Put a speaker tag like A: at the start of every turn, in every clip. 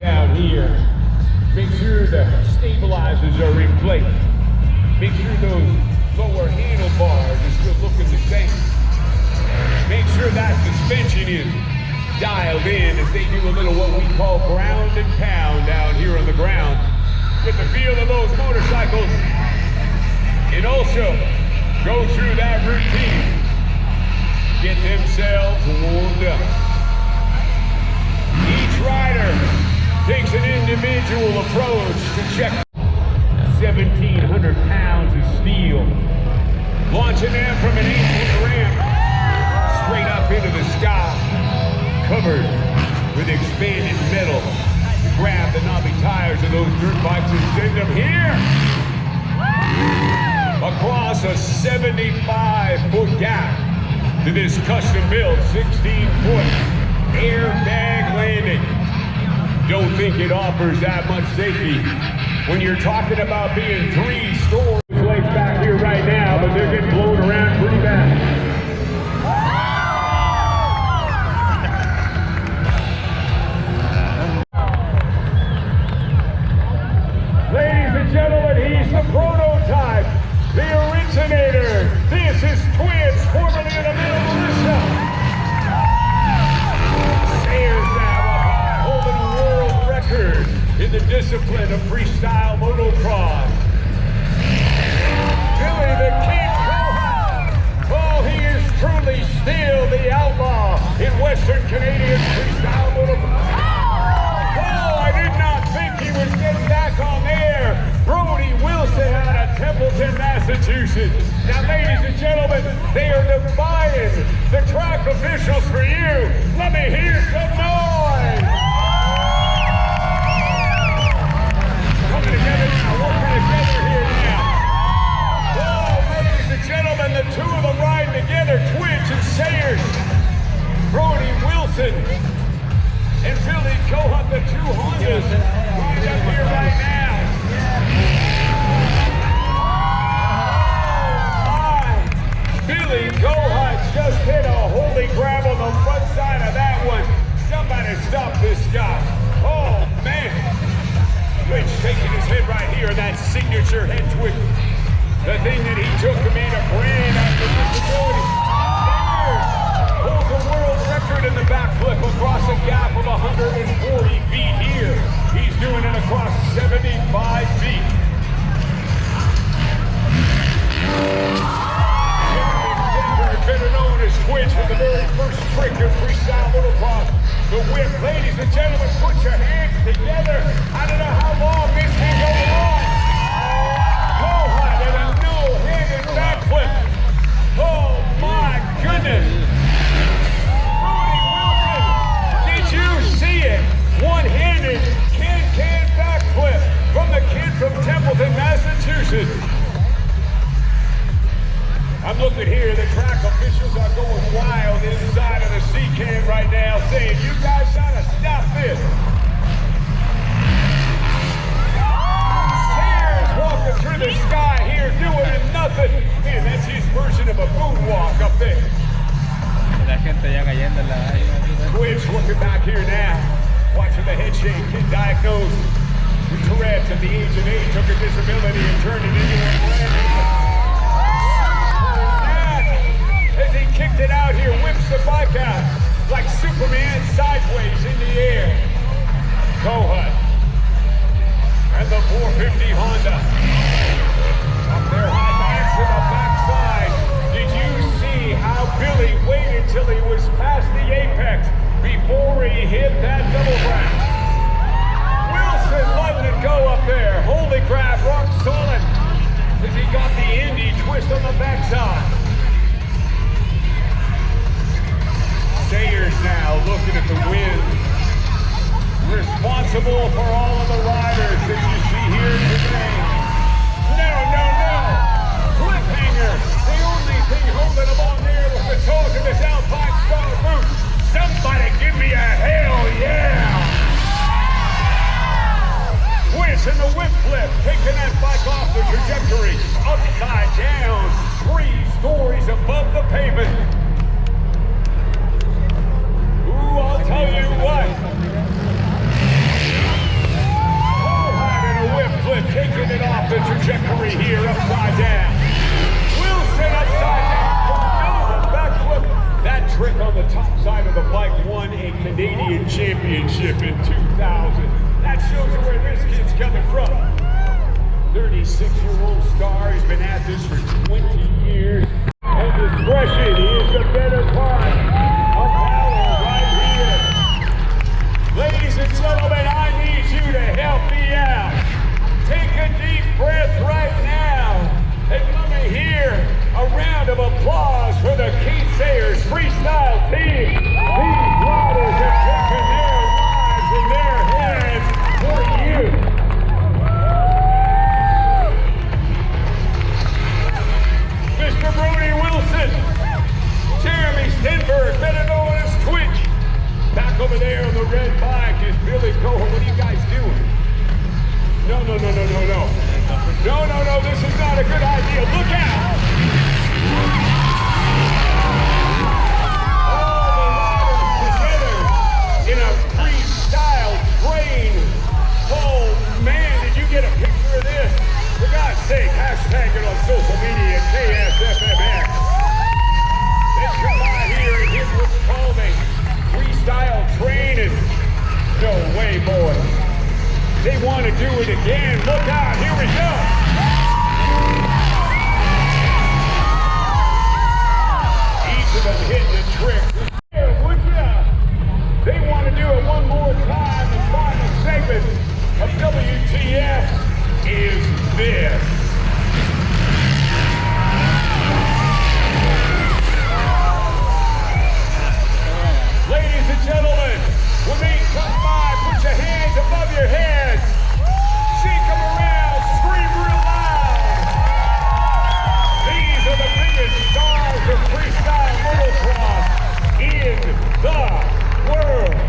A: Down here, make sure the stabilizers are in place. Make sure those lower handlebars are still looking the same. Make sure that suspension is dialed in as they do a little what we call ground and pound down here on the ground. Get the feel of those motorcycles and also go through that routine. Get themselves warmed up. Each rider takes an individual approach to check 1,700 pounds of steel. Launching them from an 8-foot ramp straight up into the sky, covered with expanded metal to grab the knobby tires of those dirt bikes and send them here across a 75-foot gap to this custom-built 16-foot airbag landing. Don't think it offers that much safety when you're talking about being 3 stories. Legs back here right now, but they're getting blown around pretty bad. Ladies and gentlemen, he's the prototype, the originator. This is Twins, formerly in the middle of Insta. Sayers now holding a world record in the discipline of freestyle motocross. Billy the King Cohen. Oh, he is truly still the outlaw in Western Canadian freestyle motocross. Oh, I did not think he was getting back on there. Brody Wilson out of Templeton, Massachusetts. Now, ladies and gentlemen, they are defying the track officials for you. Let me hear some noise. Coming together now, working together here now. Oh, ladies and gentlemen, the two of them riding together, Twitch and Sayers. Brody Wilson and Billy Cohen, the two Hondas, right up here right now. Billy Cohen just hit a holy grab on the front side of that one. Somebody stop this guy. Oh, man. Twitch shaking his head right here in that signature head twitch. The thing that he took to mean a brand after disability. Sayers holds a world record in the backflip across a gap of 140 feet here. He's doing it across 75 feet. Better known as Twitch with the very first trick of freestyle motocross. The whip. Ladies and gentlemen, put your hands together. I don't know how long this can go on. Cohen and a no-handed backflip. Oh my goodness. Brody Wilson, did you see it? One-handed can backflip from the kid from Templeton, Massachusetts. I'm looking here, the track officials are going wild inside of the C-Can right now, saying, you guys gotta stop this. Sayers walking through the sky here, doing nothing. Man, that's his version of a moonwalk up there. Twitch looking back here now, watching the head shake, kid diagnosed with Tourette's at the age of 8, took a disability and turned it into a brand. As he kicked it out here, whips the bike out like Superman sideways in the air. Cohen and the 450 Honda up there high banks to the backside. Did you see how Billy waited till he was past the apex before he hit that double grab? Wilson letting it go up there. Holy crap, rock solid as he got the Indy twist on the backside. Sayers now looking at the wins, responsible for all of the riders that you see here today. No. Cliffhanger. The only thing holding him on there was the toes of his Alpine Star boot. Somebody give me a hell yeah. Twitch in the whip flip, taking that bike off the trajectory, upside down, 3 stories above the pavement. I'll tell you what, the trajectory here, upside down. Wilson upside down. No, backflip. That trick on the top side of the bike won a Canadian championship in 2000. That shows you where this kid's coming from. 36-year-old star. He's been at this for 20 years. And discretion is the better part of valor right here. Ladies and gentlemen, I need you to help me out. Take a deep breath right now. And let me hear a round of applause for the Keith Sayers Freestyle team. These riders have taken their lives in their hands for you. Mr. Brody Wilson, Jeremy Stenberg, better known as Twitch. Back over there on the red bike is Billy Cohen. What are you guys doing? No, this is not a good idea. Look out! All the riders together in a freestyle train. Oh man, did you get a picture of this? For God's sake, hashtag it on social media, KSFFX. Let's come by here and hit what's called a freestyle train, and no way, boys. They want to do it again. Look out, here we go. Each of them hitting a trick. Yeah, would ya? They want to do it one more time. The final segment of WTF is this. Ladies and gentlemen, when they come by, put your hands above your heads. Shake them around, scream real loud. These are the biggest stars of freestyle motocross in the world.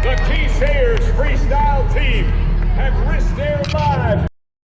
A: The Keith Sayers Freestyle team have risked their lives.